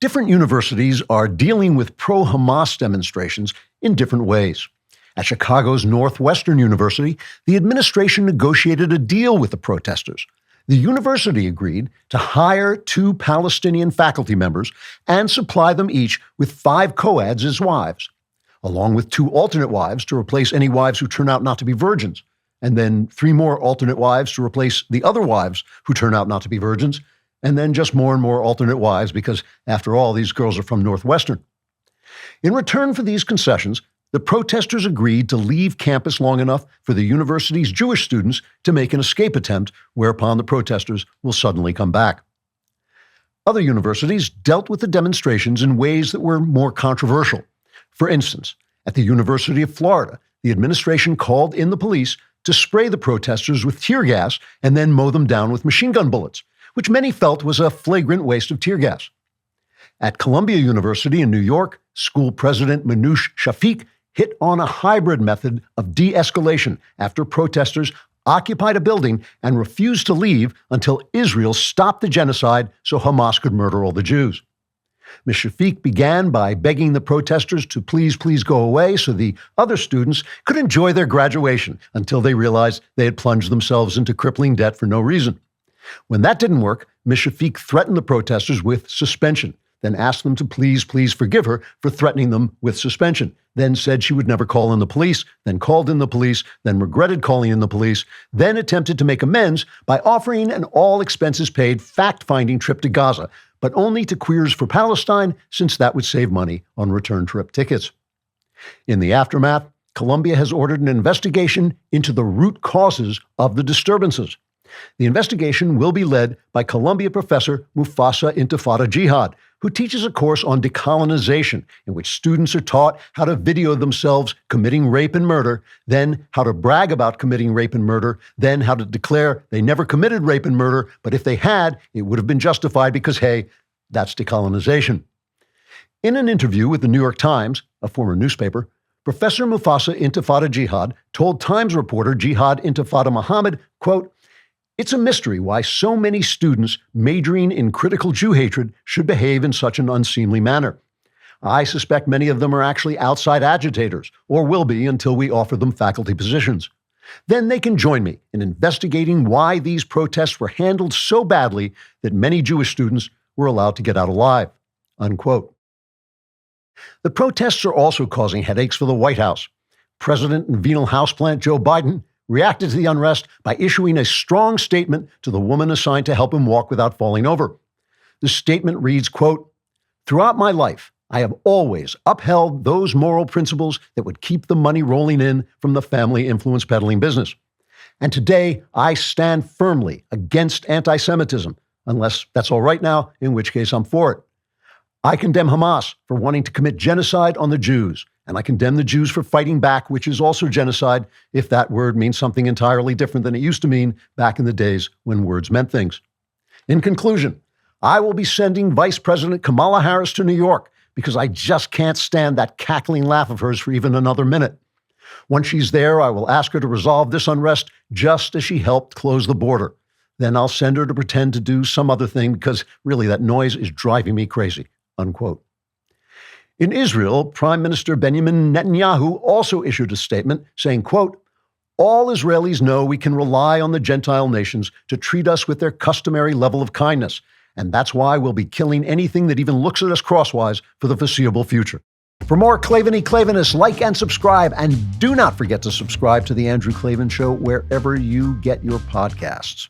Different universities are dealing with pro-Hamas demonstrations in different ways. At Chicago's Northwestern University, the administration negotiated a deal with the protesters. The university agreed to hire 2 Palestinian faculty members and supply them each with 5 co-eds as wives, along with 2 alternate wives to replace any wives who turn out not to be virgins, and then 3 more alternate wives to replace the other wives who turn out not to be virgins, and then just more and more alternate wives because, after all, these girls are from Northwestern. In return for these concessions, the protesters agreed to leave campus long enough for the university's Jewish students to make an escape attempt, whereupon the protesters will suddenly come back. Other universities dealt with the demonstrations in ways that were more controversial. For instance, at the University of Florida, the administration called in the police to spray the protesters with tear gas and then mow them down with machine gun bullets, which many felt was a flagrant waste of tear gas. At Columbia University in New York, school president Manoush Shafiq hit on a hybrid method of de-escalation after protesters occupied a building and refused to leave until Israel stopped the genocide so Hamas could murder all the Jews. Ms. Shafiq began by begging the protesters to please go away so the other students could enjoy their graduation until they realized they had plunged themselves into crippling debt for no reason. When that didn't work, Ms. Shafiq threatened the protesters with suspension, then asked them to please forgive her for threatening them with suspension, then said she would never call in the police, then called in the police, then regretted calling in the police, then attempted to make amends by offering an all-expenses-paid fact-finding trip to Gaza, but only to Queers for Palestine, since that would save money on return trip tickets. In the aftermath, Columbia has ordered an investigation into the root causes of the disturbances. The investigation will be led by Columbia professor Mufasa Intifada Jihad, who teaches a course on decolonization in which students are taught how to video themselves committing rape and murder, then how to brag about committing rape and murder, then how to declare they never committed rape and murder, but if they had, it would have been justified because, hey, that's decolonization. In an interview with the New York Times, a former newspaper, Professor Mufasa Intifada Jihad told Times reporter Jihad Intifada Muhammad, quote, "It's a mystery why so many students majoring in critical Jew hatred should behave in such an unseemly manner. I suspect many of them are actually outside agitators, or will be until we offer them faculty positions. Then they can join me in investigating why these protests were handled so badly that many Jewish students were allowed to get out alive." Unquote. The protests are also causing headaches for the White House. President and venal houseplant Joe Biden reacted to the unrest by issuing a strong statement to the woman assigned to help him walk without falling over. The statement reads, quote, "Throughout my life, I have always upheld those moral principles that would keep the money rolling in from the family influence peddling business. And today, I stand firmly against anti-Semitism, unless that's all right now, in which case I'm for it. I condemn Hamas for wanting to commit genocide on the Jews, and I condemn the Jews for fighting back, which is also genocide, if that word means something entirely different than it used to mean back in the days when words meant things. In conclusion, I will be sending Vice President Kamala Harris to New York because I just can't stand that cackling laugh of hers for even another minute. Once she's there, I will ask her to resolve this unrest just as she helped close the border. Then I'll send her to pretend to do some other thing because really that noise is driving me crazy." Unquote. In Israel, Prime Minister Benjamin Netanyahu also issued a statement saying, quote, "All Israelis know we can rely on the Gentile nations to treat us with their customary level of kindness, and that's why we'll be killing anything that even looks at us crosswise for the foreseeable future." For more Klavan-y Klavanists, like and subscribe, and do not forget to subscribe to The Andrew Klavan Show wherever you get your podcasts.